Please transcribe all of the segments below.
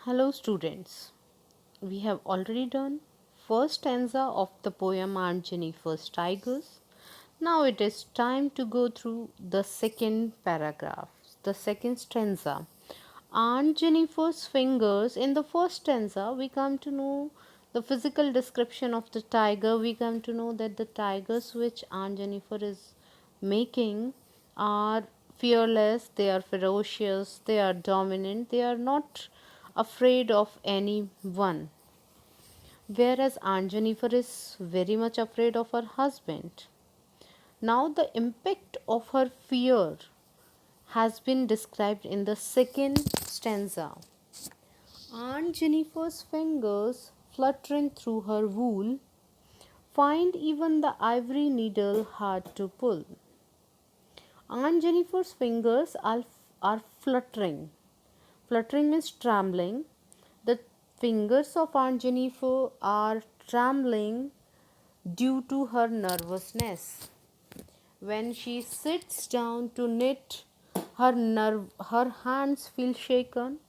Hello students, we have already done first stanza of the poem Aunt Jennifer's Tigers. Now it is time to go through the second paragraph, the second stanza. Aunt Jennifer's fingers. In the first stanza, we come to know the physical description of the tiger. We come to know that the tigers which Aunt Jennifer is making are fearless, they are ferocious, they are dominant, they are not afraid of anyone. Whereas Aunt Jennifer is very much afraid of her husband. Now, the impact of her fear has been described in the second stanza. Aunt Jennifer's fingers, fluttering through her wool, find even the ivory needle hard to pull. Aunt Jennifer's fingers are fluttering. Fluttering means trembling. The fingers of Aunt Jennifer are trembling due to her nervousness. When she sits down to knit, her hands feel shaken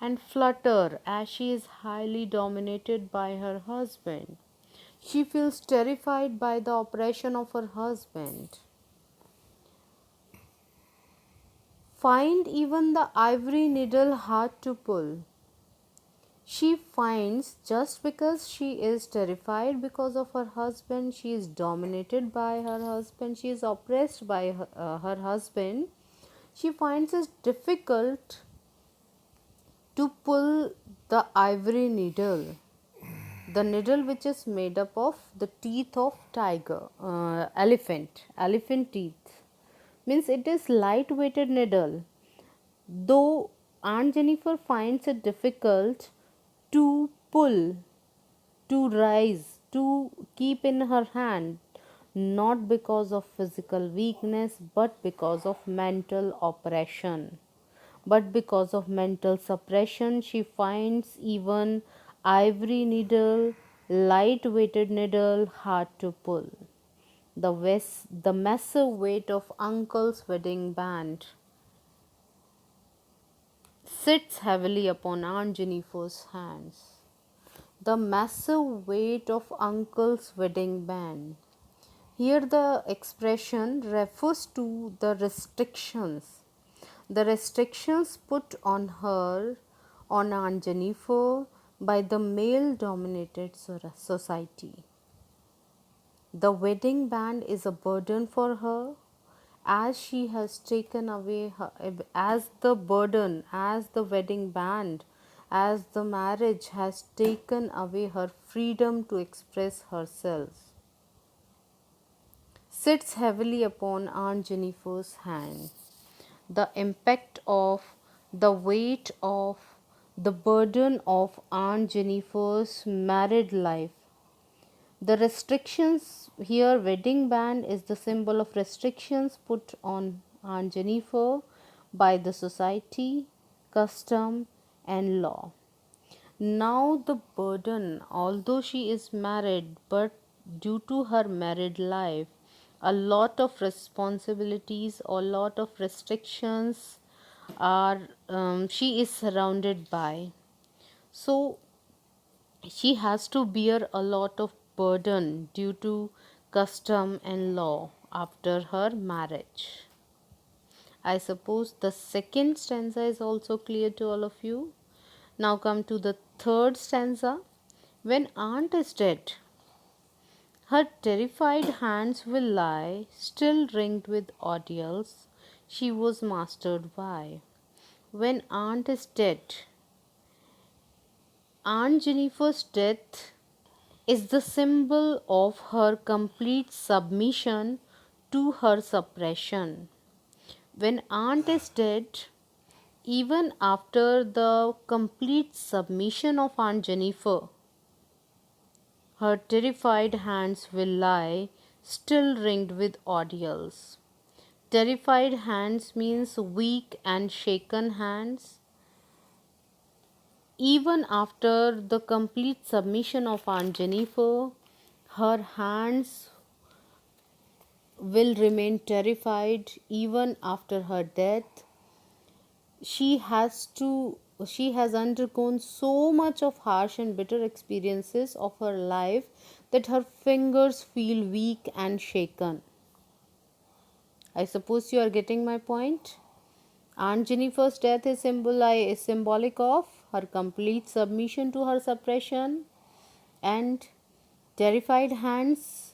and flutter as she is highly dominated by her husband. She feels terrified by the oppression of her husband. Find even the ivory needle hard to pull. She finds just because she is terrified because of her husband, she is dominated by her husband, she is oppressed by her husband, she finds it difficult to pull the ivory needle, the needle which is made up of the teeth of elephant teeth, means it is light weighted needle. Though Aunt Jennifer finds it difficult to pull, to rise, to keep in her hand, not because of physical weakness but because of mental oppression. But because of mental suppression, she finds even ivory needle, light weighted needle hard to pull. The massive weight of uncle's wedding band sits heavily upon Aunt Jennifer's hands. The massive weight of uncle's wedding band. Here the expression refers to the restrictions. The restrictions put on her, on Aunt Jennifer, by the male dominated society. The wedding band is a burden for her as she has taken away her, as the burden, as the wedding band, as the marriage has taken away her freedom to express herself, sits heavily upon Aunt Jennifer's hand. The impact of, the weight of, the burden of Aunt Jennifer's married life. The restrictions here, wedding band is the symbol of restrictions put on Aunt Jennifer by the society, custom, and law. Now, the burden, although she is married, but due to her married life, a lot of responsibilities, a lot of restrictions are she is surrounded by. So, she has to bear a lot of burden due to custom and law after her marriage. I suppose the second stanza is also clear to all of you. Now come to the third stanza. When aunt is dead, her terrified hands will lie, still ringed with ordeals she was mastered by. When aunt is dead, Aunt Jennifer's death is the symbol of her complete submission to her suppression. When aunt is dead, even after the complete submission of Aunt Jennifer, her terrified hands will lie, still ringed with ordeals. Terrified hands means weak and shaken hands. Even after the complete submission of Aunt Jennifer, her hands will remain terrified even after her death. She has to she has undergone so much of harsh and bitter experiences of her life that her fingers feel weak and shaken. I suppose you are getting my point. Aunt Jennifer's death is symbolic of her complete submission to her suppression and terrified hands.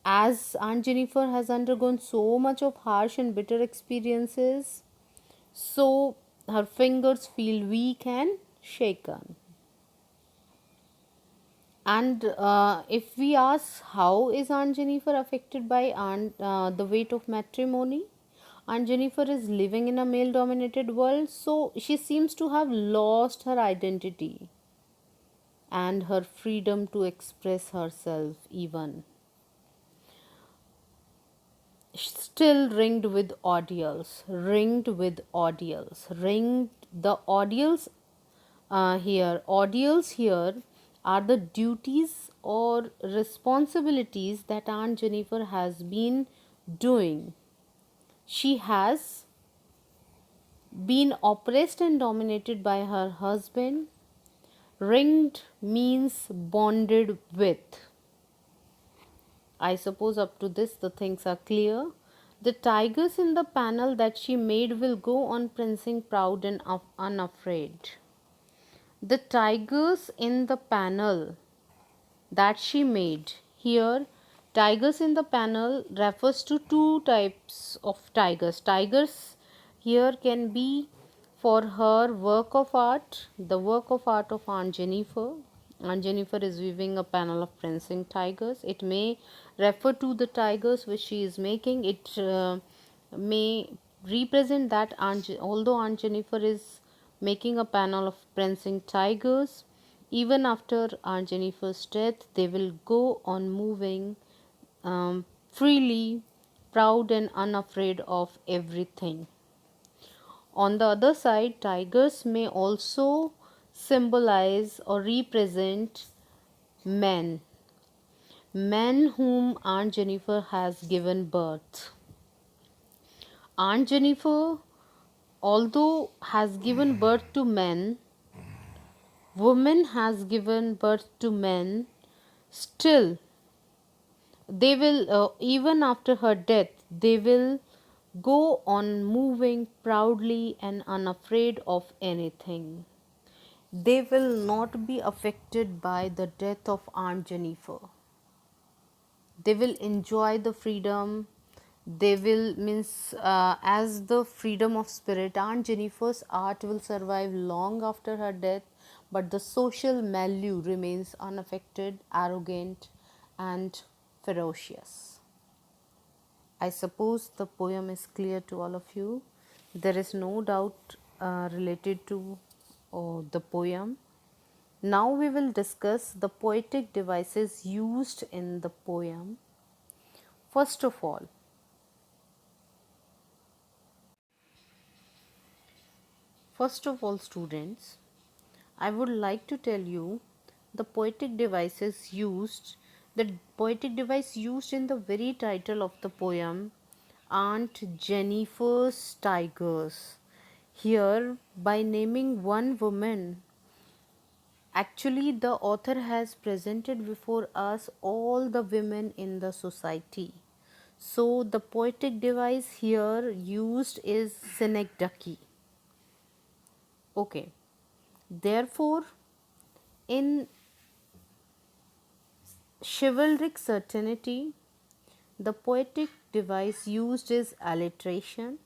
As Aunt Jennifer has undergone so much of harsh and bitter experiences, so her fingers feel weak and shaken. And if we ask how is Aunt Jennifer affected by the weight of matrimony, Aunt Jennifer is living in a male dominated world, so she seems to have lost her identity and her freedom to express herself, even. Still ringed with ordeals, the ordeals ordeals here are the duties or responsibilities that Aunt Jennifer has been doing. She has been oppressed and dominated by her husband. Ringed means bonded with. I suppose up to this the things are clear. The tigers in the panel that she made will go on prancing proud and unafraid. The tigers in the panel that she made here, tigers in the panel refers to two types of tigers. Tigers here can be for her work of art, the work of art of Aunt Jennifer. Aunt Jennifer is weaving a panel of prancing tigers. It may refer to the tigers which she is making. It may represent that although Aunt Jennifer is making a panel of prancing tigers, even after Aunt Jennifer's death, they will go on moving freely, proud and unafraid of everything. On the other side, tigers may also symbolize or represent men, men whom Aunt Jennifer has given birth. Aunt Jennifer, although has given birth to men, woman has given birth to men, still they will, even after her death, they will go on moving proudly and unafraid of anything. They will not be affected by the death of Aunt Jennifer. They will enjoy the freedom. They will means as the freedom of spirit. Aunt Jennifer's art will survive long after her death, but the social milieu remains unaffected, arrogant, and ferocious. I suppose the poem is clear to all of you. There is no doubt related to the poem. Now we will discuss the poetic devices used in the poem. First of all, students, I would like to tell you the poetic devices used, the poetic device used in the very title of the poem, Aunt Jennifer's Tigers. Here, by naming one woman, actually the author has presented before us all the women in the society. So, the poetic device here used is synecdoche. Okay. Therefore, in chivalric certainty, the poetic device used is alliteration.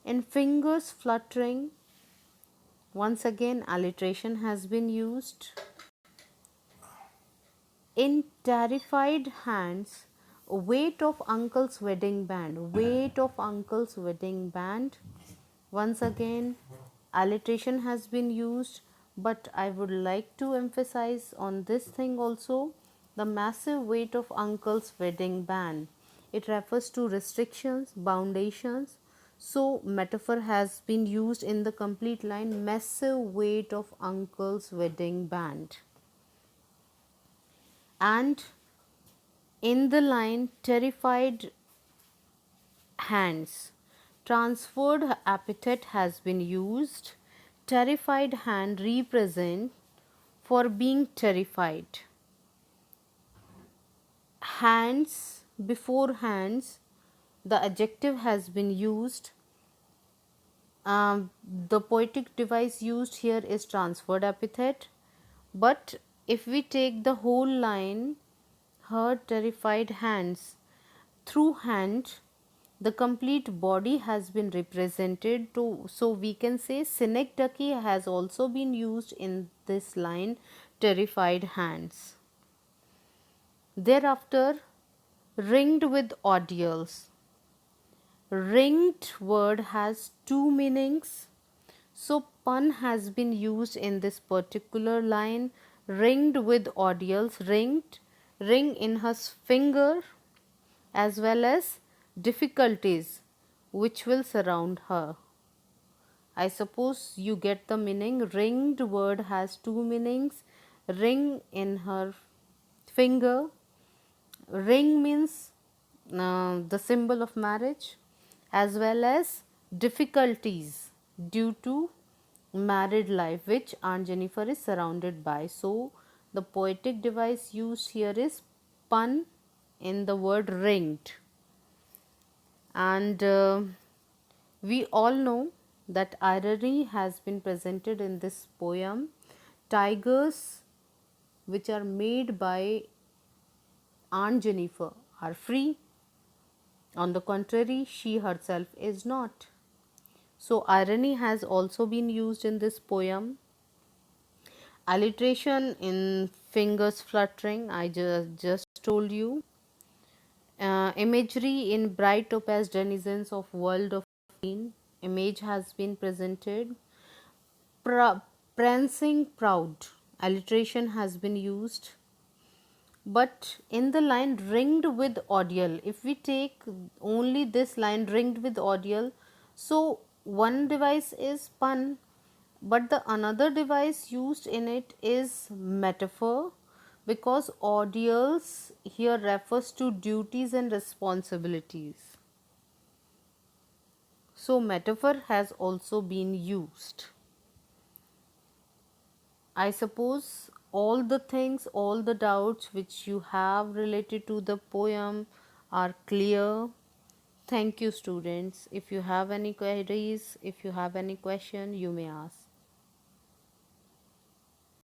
In fingers fluttering, once again alliteration has been used. In terrified hands, weight of uncle's wedding band, once again alliteration has been used. But I would like to emphasize on this thing also, the massive weight of uncle's wedding band. It refers to restrictions, foundations. So metaphor has been used in the complete line, massive weight of uncle's wedding band. And in the line terrified hands, transferred epithet has been used. Terrified hand represent for being terrified. Hands, before hands, the adjective has been used. The poetic device used here is transferred epithet, but if we take the whole line, her terrified hands, through hand, the complete body has been represented to, so we can say synecdoche has also been used in this line, terrified hands. Thereafter, ringed with audials. Ringed word has two meanings. So pun has been used in this particular line. Ringed with audials, ringed, ring in her finger, as well as difficulties which will surround her. I suppose you get the meaning. Ringed word has two meanings. Ring in her finger. Ring means the symbol of marriage, as well as difficulties due to married life which Aunt Jennifer is surrounded by. So the poetic device used here is pun in the word ringed. And we all know that irony has been presented in this poem. Tigers which are made by Aunt Jennifer are free. On the contrary, she herself is not. So irony has also been used in this poem. Alliteration in fingers fluttering, I just told you. Imagery in bright topaz denizens of world of green. Image has been presented. Prancing proud, alliteration has been used. But in the line ringed with audial, if we take only this line ringed with audial, so one device is pun, but the another device used in it is metaphor, because audials here refers to duties and responsibilities. So metaphor has also been used. I suppose all the things, all the doubts which you have related to the poem are clear. Thank you, students. If you have any queries, if you have any question, you may ask.